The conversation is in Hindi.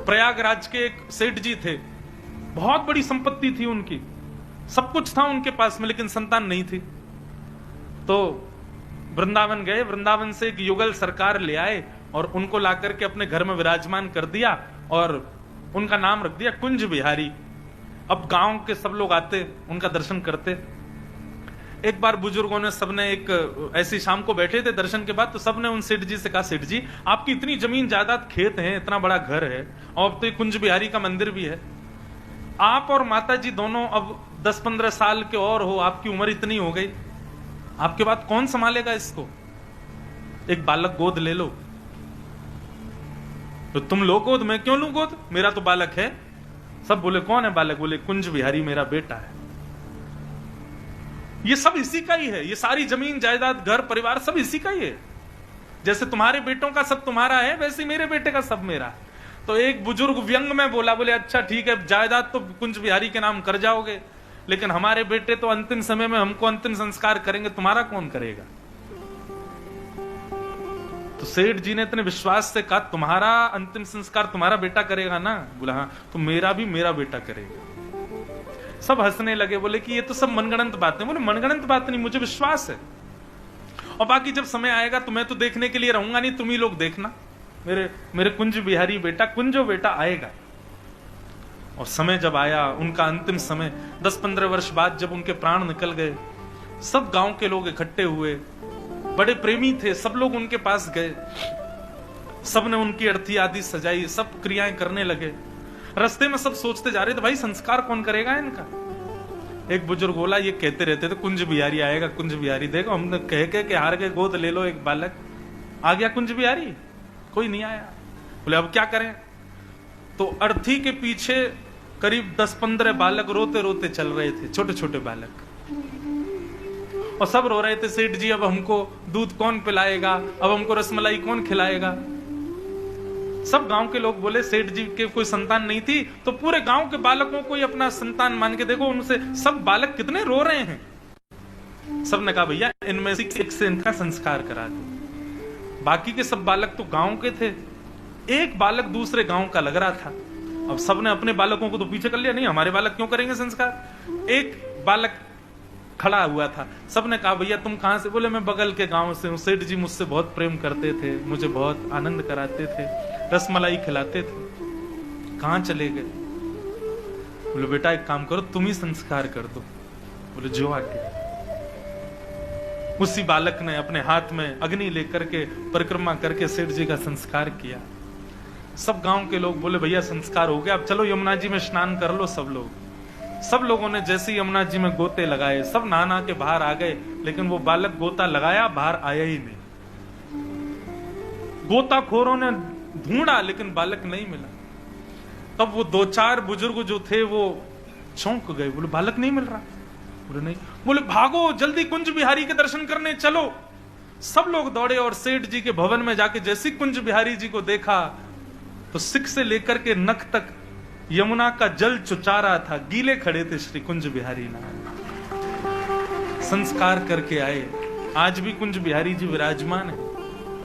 प्रयागराज के एक सेठ जी थे, बहुत बड़ी संपत्ति थी उनकी, सब कुछ था उनके पास में, लेकिन संतान नहीं थी। तो वृंदावन गए, वृंदावन से एक युगल सरकार ले आए और उनको लाकर के अपने घर में विराजमान कर दिया और उनका नाम रख दिया कुंज बिहारी। अब गांव के सब लोग आते, उनका दर्शन करते। एक बार बुजुर्गों ने, सबने एक ऐसी शाम को बैठे थे दर्शन के बाद, तो सबने उन सेठ जी से कहा, सेठ जी आपकी इतनी जमीन जायदाद, खेत है, इतना बड़ा घर है, और अब तो कुंज बिहारी का मंदिर भी है, आप और माता जी दोनों अब 10-15 साल के और हो, आपकी उम्र इतनी हो गई, आपके बाद कौन संभालेगा इसको? एक बालक गोद ले लो। तो तुम लो गोद, मैं क्यों लूं गोद, मेरा तो बालक है। सब बोले कौन है बालक? बोले कुंज बिहारी मेरा बेटा है। ये सब इसी का ही है, ये सारी जमीन जायदाद घर परिवार सब इसी का ही है। जैसे तुम्हारे बेटों का सब तुम्हारा है, वैसे मेरे बेटे का सब मेरा है। तो एक बुजुर्ग व्यंग में बोला, बोले अच्छा ठीक है, जायदाद तो कुंज बिहारी के नाम कर जाओगे, लेकिन हमारे बेटे तो अंतिम समय में हमको अंतिम संस्कार करेंगे, तुम्हारा कौन करेगा? तो सेठ जी ने इतने विश्वास से कहा, तुम्हारा अंतिम संस्कार तुम्हारा बेटा करेगा ना? बोला हाँ। तो मेरा भी मेरा बेटा करेगा। सब हंसने लगे, बोले कि ये तो सब मनगढ़ंत बातें। बोले मनगढ़ंत बात नहीं, मुझे विश्वास है, और बाकी जब समय आएगा तो मैं तो देखने के लिए रहूंगा नहीं, तुम ही लोग देखना, मेरे कुंज बिहारी बेटा, कुंजो बेटा आएगा। और समय जब आया, उनका अंतिम समय, 10-15 वर्ष बाद जब उनके प्राण निकल गए, सब गांव के लोग इकट्ठे हुए, बड़े प्रेमी थे, सब लोग उनके पास गए, सबने उनकी अर्थी आदि सजाई, सब क्रियाएं करने लगे। रास्ते में सब सोचते जा रहे थे, भाई संस्कार कौन करेगा इनका? एक बुजुर्ग बोला, ये कहते रहते थे कुंज बिहारी आएगा, कुंज बिहारी। देखो हमने कह के हार के गोद ले लो एक बालक, आ गया कुंज बिहारी, कोई नहीं आया। बोले अब क्या करें? तो अर्थी के पीछे करीब 10-15 बालक रोते रोते चल रहे थे, छोटे छोटे बालक, और सब रो रहे थे, सेठ जी अब हमको दूध कौन पिलाएगा, अब हमको रसमलाई कौन खिलाएगा? सब गांव के लोग बोले, सेठ जी के कोई संतान नहीं थी, तो पूरे गांव के बालकों को ही अपना संतान मान के देखो, उनसे सब बालक कितने रो रहे हैं। सबने कहा भैया इनमें से एक से इनका संस्कार करा दो। बाकी के सब बालक तो गांव के थे, एक बालक दूसरे गांव का लग रहा था। अब सबने अपने बालकों को तो पीछे कर लिया, नहीं हमारे बालक क्यों करेंगे संस्कार। एक बालक खड़ा हुआ था, सबने कहा भैया तुम कहां से? बोले मैं बगल के गांव से हूं, सेठ जी मुझसे बहुत प्रेम करते थे, मुझे बहुत आनंद कराते थे, रसमलाई खिलाते थे। कहां चले गए? बोले बेटा एक काम करो, तुम ही संस्कार कर दो। बोले जो आगे। उसी बालक ने अपने हाथ में अग्नि लेकर के परिक्रमा करके सेठ जी का संस्कार किया। सब गांव के लोग बोले भैया संस्कार हो गया, अब चलो यमुना जी में स्नान कर लो सब लोग। सब लोगों ने जैसे यमुना जी में गोते लगाए, सब नहा के बाहर आ गए, लेकिन वो बालक गोता लगाया बाहर आया ही नहीं। गोताखोरों ने ढूंढा लेकिन बालक नहीं मिला। तब वो 2-4 बुजुर्ग जो थे वो चौंक गए, बोले बालक नहीं मिल रहा। बोले नहीं। बोले भागो जल्दी कुंज बिहारी के दर्शन करने चलो। सब लोग दौड़े और सेठ जी के भवन में जाके जैसे कुंज बिहारी जी को देखा तो सिक से लेकर के नख तक यमुना का जल चुचा रहा था, गीले खड़े थे श्री कुंज बिहारी नारायण। संस्कार करके आए, आज भी कुंज बिहारी जी विराजमान है।